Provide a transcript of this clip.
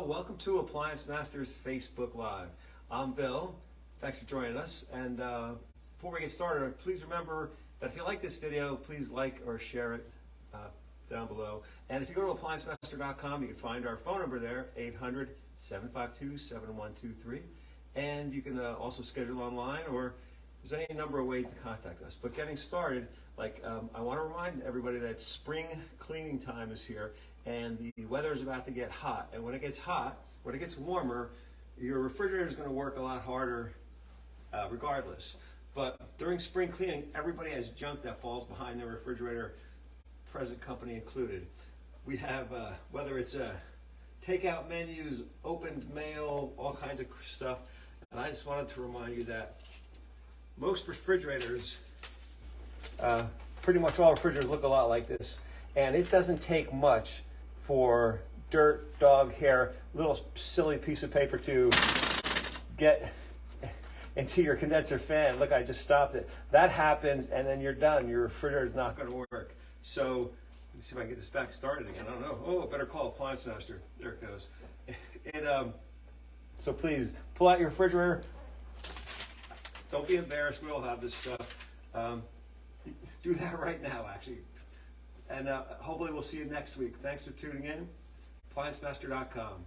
welcome to Appliance Master's Facebook Live. I'm Bill. Thanks for joining us. And before we get started, please remember that if you like this video, please like or share it down below. And if you go to ApplianceMaster.com, you can find our phone number there, 800-752-7123. And you can also schedule online, or there's any number of ways to contact us. But getting started, I want to remind everybody that spring cleaning time is here, and the weather is about to get hot. And when it gets hot, when it gets warmer, your refrigerator is going to work a lot harder regardless. But during spring cleaning, everybody has junk that falls behind their refrigerator, present company included. We have, whether it's takeout menus, opened mail, all kinds of stuff. And I just wanted to remind you that most refrigerators, pretty much all refrigerators look a lot like this. And it doesn't take much for dirt, dog hair, little silly piece of paper to get into your condenser fan. Look, I just stopped it. That happens, and then you're done. Your refrigerator is not going to work. So let me see if I can get this back started again. I don't know. Oh, I better call Appliance Master. There it goes. So please pull out your refrigerator. Don't be embarrassed. We all have this stuff. Do that right now, actually. And hopefully we'll see you next week. Thanks for tuning in. ApplianceMaster.com.